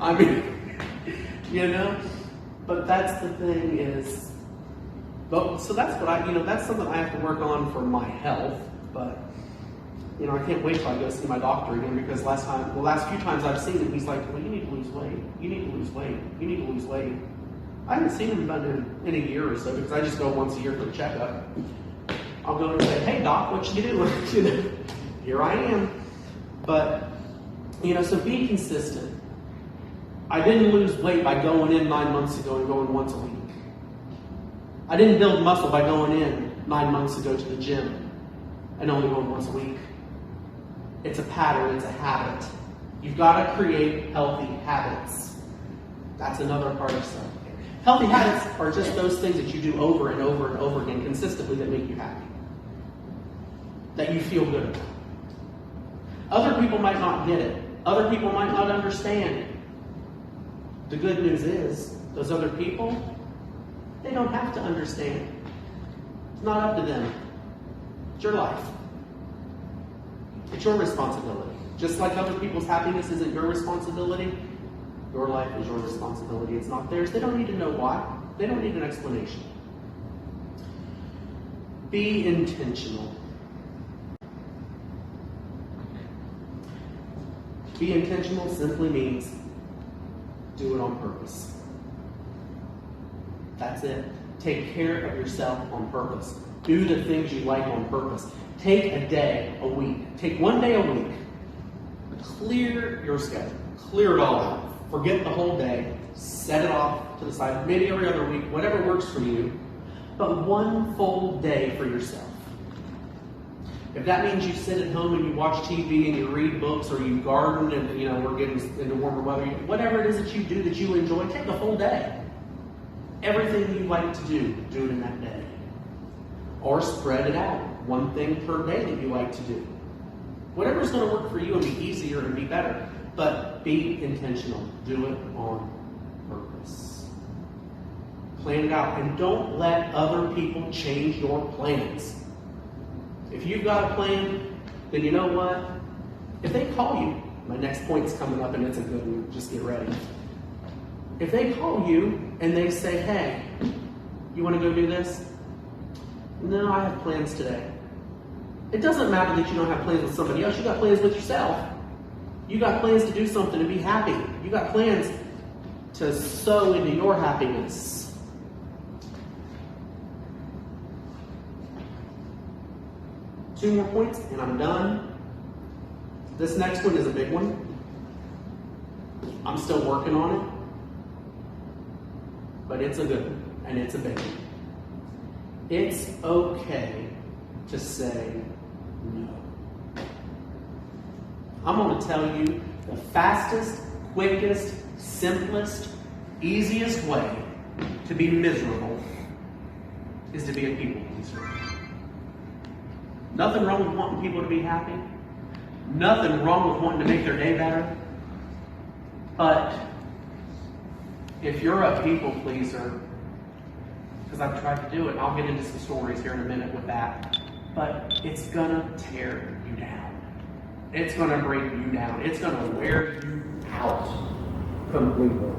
I mean, but that's the thing is, so that's what that's something I have to work on for my health, but I can't wait till I go see my doctor again, because the last few times I've seen him, he's like, well, you need to lose weight. You need to lose weight. You need to lose weight. I haven't seen him in a year or so, because I just go once a year for a checkup. I'll go and say, hey doc, what you doing? Here I am. But, so be consistent. I didn't lose weight by going in 9 months ago and going once a week. I didn't build muscle by going in 9 months ago to the gym and only going once a week. It's a pattern, it's a habit. You've got to create healthy habits. That's another part of self-care. Healthy habits are just those things that you do over and over and over again consistently that make you happy, that you feel good about. Other people might not get it. Other people might not understand it. The good news is, those other people, they don't have to understand. It's not up to them. It's your life. It's your responsibility. Just like other people's happiness isn't your responsibility, your life is your responsibility. It's not theirs. They don't need to know why. They don't need an explanation. Be intentional. Be intentional simply means do it on purpose. That's it. Take care of yourself on purpose. Do the things you like on purpose. Take a day a week. Take 1 day a week. Clear your schedule. Clear it all out. Forget the whole day. Set it off to the side. Maybe every other week, whatever works for you. But 1 full day for yourself. If that means you sit at home and you watch TV and you read books, or you garden and we're getting into warmer weather, whatever it is that you do that you enjoy, take a full day. Everything you like to do it in that day. Or spread it out. 1 thing per day that you like to do. Whatever's going to work for you and be easier and be better. But be intentional. Do it on purpose. Plan it out. And don't let other people change your plans. If you've got a plan, then you know what? If they call you, my next point's coming up and it's a good one, just get ready. If they call you and they say, hey, you want to go do this? No, I have plans today. It doesn't matter that you don't have plans with somebody else. You got plans with yourself. You got plans to do something, to be happy. You got plans to sow into your happiness. Two more points and I'm done. This next one is a big one. I'm still working on it. But it's a good one, and it's a big one. It's okay to say no. I'm going to tell you the fastest, quickest, simplest, easiest way to be miserable is to be a people pleaser. Nothing wrong with wanting people to be happy. Nothing wrong with wanting to make their day better. But if you're a people pleaser, because I've tried to do it, and I'll get into some stories here in a minute with that, but it's going to tear you down. It's going to break you down. It's going to wear you out completely.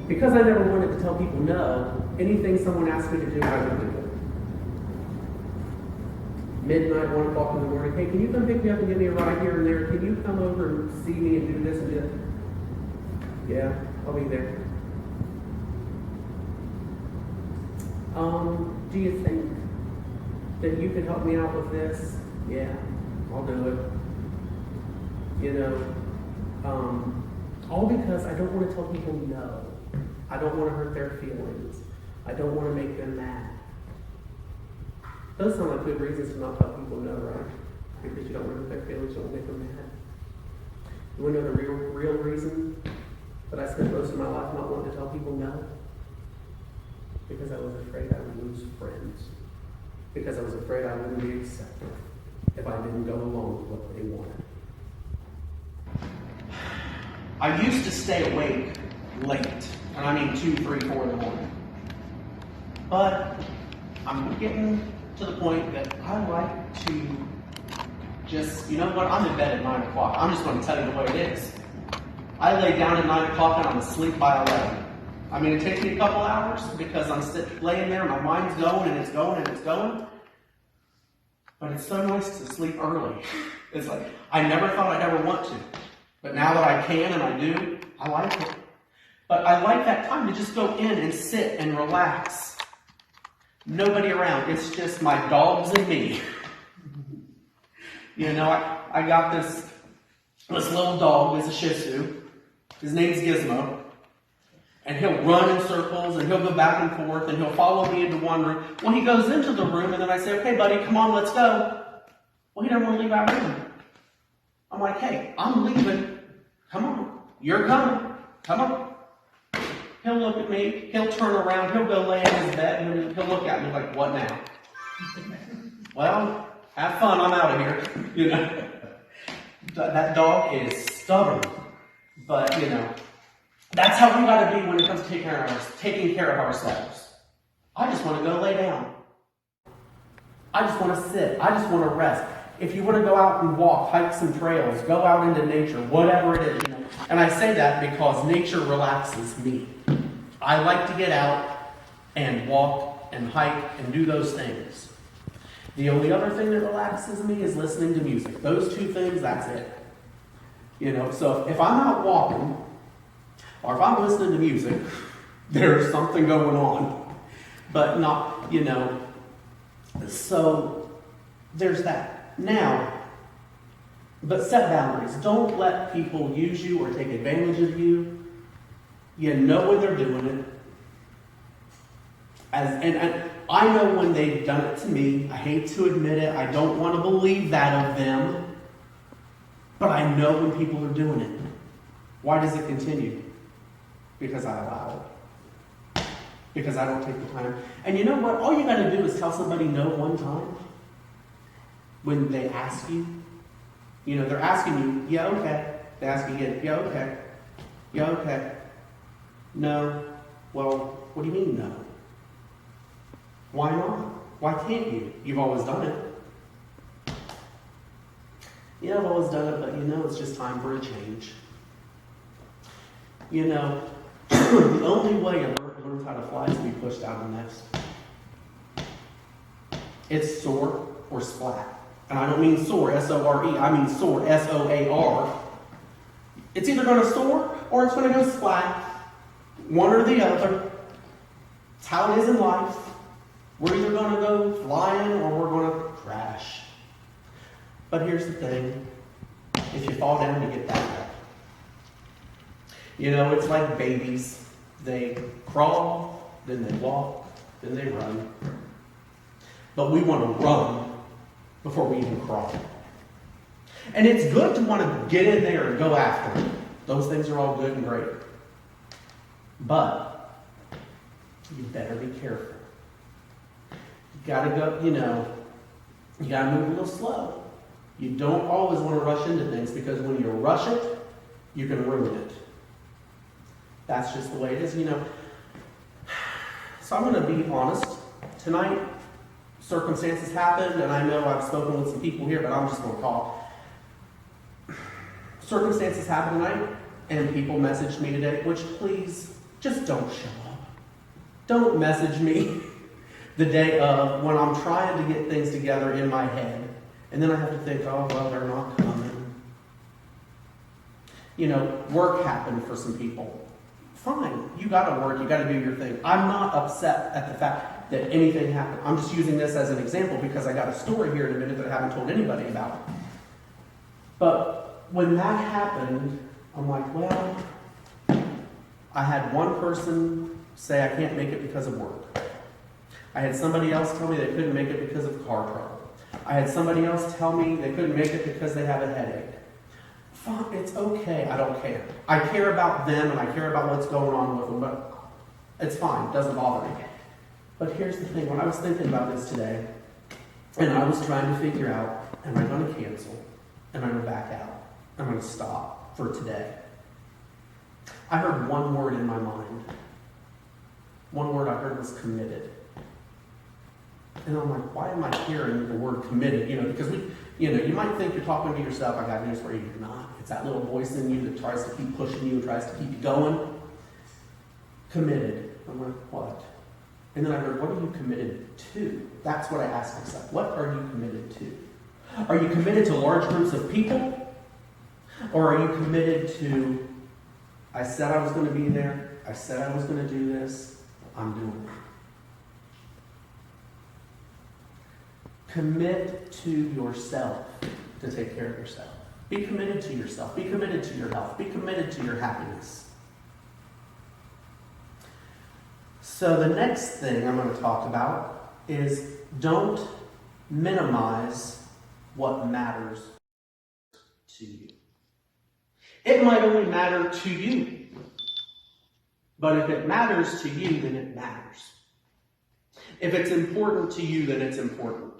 Because I never wanted to tell people no, anything someone asked me to do, I would do it. Midnight, 1 o'clock in the morning, hey, can you come pick me up and give me a ride here and there? Can you come over and see me and do this and do that? Yeah, I'll be there. Do you think that you could help me out with this? Yeah, I'll do it. All because I don't want to tell people no. I don't want to hurt their feelings. I don't want to make them mad. Those sound like good reasons to not tell people no, right? Because you don't want to hurt their feelings, you don't make them mad. You want to know the real reason that I spent most of my life not wanting to tell people no? Because I was afraid I would lose friends. Because I was afraid I wouldn't be accepted if I didn't go along with what they wanted. I used to stay awake late, and I mean 2, 3, 4 in the morning. But I'm getting to the point that I like to just, you know what, I'm in bed at 9 o'clock. I'm just going to tell you the way it is. I lay down at 9 o'clock and I'm asleep by 11. I mean, it takes me a couple hours because I'm laying there, my mind's going and it's going and it's going. But it's so nice to sleep early. It's like, I never thought I'd ever want to. But now that I can and I do, I like it. But I like that time to just go in and sit and relax. Nobody around. It's just my dogs and me. You know, I got this little dog. It's a Shih Tzu. His name's Gizmo. And he'll run in circles, and he'll go back and forth, and he'll follow me into one room. Well, he goes into the room, and then I say, okay, buddy, come on, let's go. Well, he doesn't want to leave our room. I'm like, hey, I'm leaving. Come on. You're coming. Come on. He'll look at me. He'll turn around. He'll go lay in his bed, and he'll look at me like, what now? Well, have fun. I'm out of here. You know, that dog is stubborn, but, you know, that's how we got to be when it comes to taking care of ourselves. I just want to go lay down. I just want to sit. I just want to rest. If you want to go out and walk, hike some trails, go out into nature, whatever it is. You know. And I say that because nature relaxes me. I like to get out and walk and hike and do those things. The only other thing that relaxes me is listening to music. Those two things, that's it. You know, so if I'm out walking, or if I'm listening to music, there's something going on. But not, you know, so there's that. Now, but set boundaries. Don't let people use you or take advantage of you. You know when they're doing it. And I know when they've done it to me. I hate to admit it. I don't want to believe that of them. But I know when people are doing it. Why does it continue? Because I allow it. Because I don't take the time. And you know what? All you got to do is tell somebody no one time. When they ask you. You know, they're asking you, yeah, okay. They ask you again, yeah, okay. Yeah, okay. No. Well, what do you mean no? Why not? Why can't you? You've always done it. Yeah, I've always done it, but you know, it's just time for a change. You know, the only way a bird learns how to fly is to be pushed out of the nest. It's soar or splat. And I don't mean soar, S-O-R-E. I mean soar, S-O-A-R. It's either going to soar or it's going to go splat. One or the other. It's how it is in life. We're either going to go flying or we're going to crash. But here's the thing. If you fall down, you get back up. You know, it's like babies. They crawl, then they walk, then they run. But we want to run before we even crawl. And it's good to want to get in there and go after it. Those things are all good and great. But you better be careful. You gotta go, you know, you gotta move a little slow. You don't always want to rush into things because when you rush it, you can ruin it. That's just the way it is, you know. So I'm going to be honest. Tonight, circumstances happened, and I know I've spoken with some people here, but I'm just going to call. Circumstances happened tonight, and people messaged me today, which please, just don't show up. Don't message me the day of when I'm trying to get things together in my head, and then I have to think, oh, well, they're not coming. You know, work happened for some people. Fine, you got to work, you got to do your thing. I'm not upset at the fact that anything happened. I'm just using this as an example because I got a story here in a minute that I haven't told anybody about. But when that happened, I'm like, well, I had one person say I can't make it because of work. I had somebody else tell me they couldn't make it because of car trouble. I had somebody else tell me they couldn't make it because they have a headache. Fine, it's okay. I don't care. I care about them and I care about what's going on with them, but it's fine. It doesn't bother me. But here's the thing. When I was thinking about this today, and I was trying to figure out, am I going to cancel? Am I going to back out? Am I going to stop for today? I heard one word in my mind. One word I heard was committed. And I'm like, why am I hearing the word committed? You know, because You might think you're talking to yourself. I got news for you. You're not. It's that little voice in you that tries to keep pushing you and tries to keep you going. Committed. I'm like, what? And then I heard, what are you committed to? That's what I asked myself. What are you committed to? Are you committed to large groups of people? Or are you committed to, I said I was going to be there. I said I was going to do this. I'm doing it. Commit to yourself to take care of yourself. Be committed to yourself. Be committed to your health. Be committed to your happiness. So the next thing I'm going to talk about is don't minimize what matters to you. It might only matter to you. But if it matters to you, then it matters. If it's important to you, then it's important.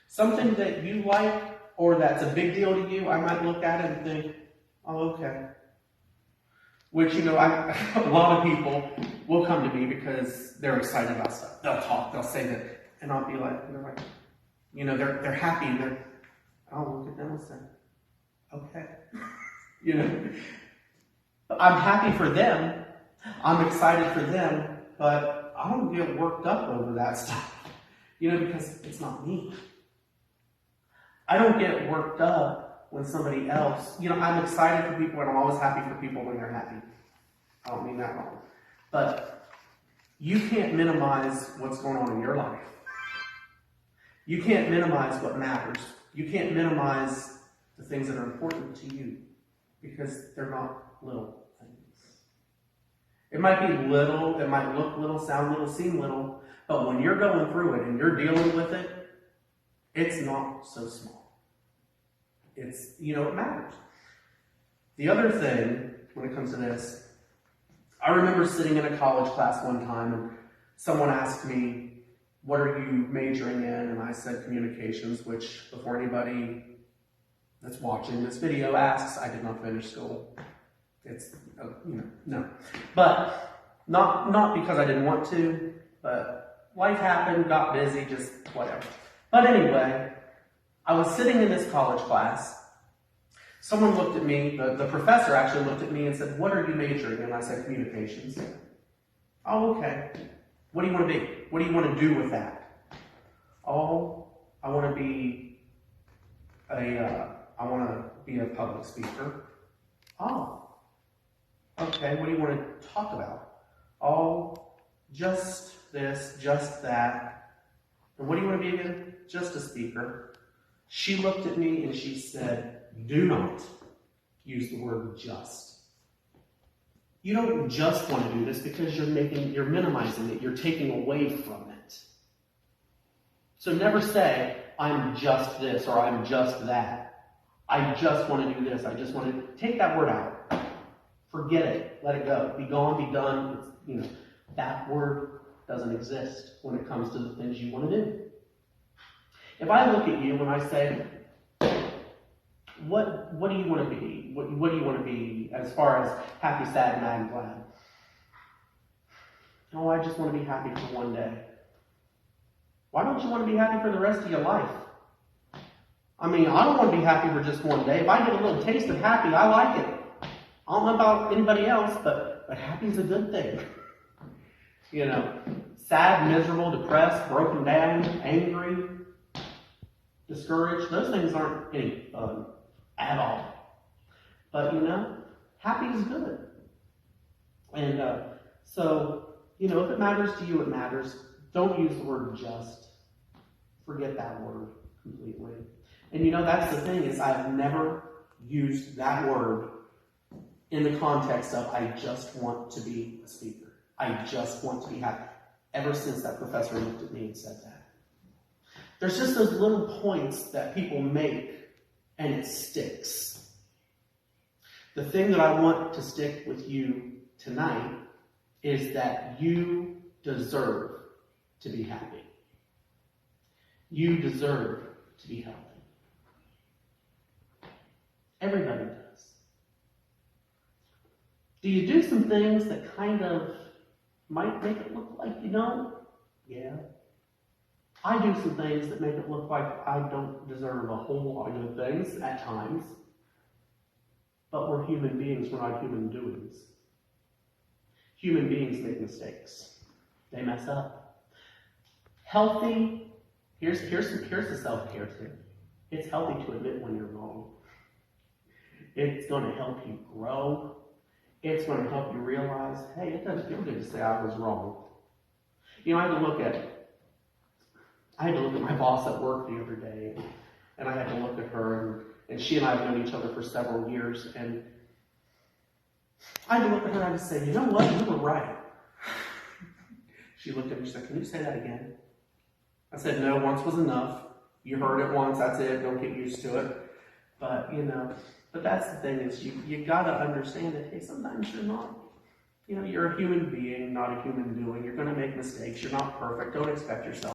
Something that you like or that's a big deal to you, I might look at it and think, oh, okay. Which, a lot of people will come to me because they're excited about stuff. They'll talk, they'll say that, and I'll be like, they're happy and they're, oh, look at them and say, okay. I'm happy for them. I'm excited for them, but I don't get worked up over that stuff, because it's not me. I don't get worked up when somebody else, I'm excited for people and I'm always happy for people when they're happy. I don't mean that wrong. But you can't minimize what's going on in your life. You can't minimize what matters. You can't minimize the things that are important to you because they're not little things. It might be little, it might look little, sound little, seem little, but when you're going through it and you're dealing with it, it's not so small. It's, it matters. The other thing, when it comes to this, I remember sitting in a college class one time and someone asked me, what are you majoring in? And I said communications, which before anybody that's watching this video asks, I did not finish school. It's, no. But not because I didn't want to, but life happened, got busy, just whatever. But anyway, I was sitting in this college class. Someone looked at me, the professor actually looked at me and said, what are you majoring in? And I said, communications. Oh, okay. What do you want to be? What do you want to do with that? Oh, I want to be a public speaker. Oh, okay. What do you want to talk about? Oh, just this, just that. And what do you want to be again? Just a speaker. She looked at me and she said, do not use the word just. You don't just want to do this because you're minimizing it. You're taking away from it. So never say, I'm just this or I'm just that. I just want to do this. I just want to take that word out. Forget it. Let it go. Be gone, be done. That word doesn't exist when it comes to the things you want to do. If I look at you and I say, what do you want to be? What do you want to be as far as happy, sad, mad, and glad? Oh, I just want to be happy for one day. Why don't you want to be happy for the rest of your life? I don't want to be happy for just one day. If I get a little taste of happy, I like it. I don't know about anybody else, but happy is a good thing. Sad, miserable, depressed, broken down, angry, discouraged, those things aren't any fun at all. But, happy is good. And so, if it matters to you, it matters. Don't use the word just. Forget that word completely. And that's the thing, is I've never used that word in the context of I just want to be a speaker. I just want to be happy. Ever since that professor looked at me and said that. There's just those little points that people make and it sticks. The thing that I want to stick with you tonight is that you deserve to be happy. You deserve to be healthy. Everybody does. Do you do some things that kind of might make it look like you don't? Yeah. I do some things that make it look like I don't deserve a whole lot of good things at times. But we're human beings, we're not human doings. Human beings make mistakes. They mess up. Healthy, here's the self-care tip. It's healthy to admit when you're wrong. It's going to help you grow. It's going to help you realize, hey, it doesn't feel good to say I was wrong. You know, I had to look at my boss at work the other day, and I had to look at her, and she and I have known each other for several years, and I had to look at her and I had to say, you know what, you were right. She looked at me and she said, can you say that again? I said, no, once was enough. You heard it once, that's it, don't get used to it. But, but that's the thing is you got to understand that, hey, sometimes you're not, you're a human being, not a human doing. You're going to make mistakes. You're not perfect. Don't expect yourself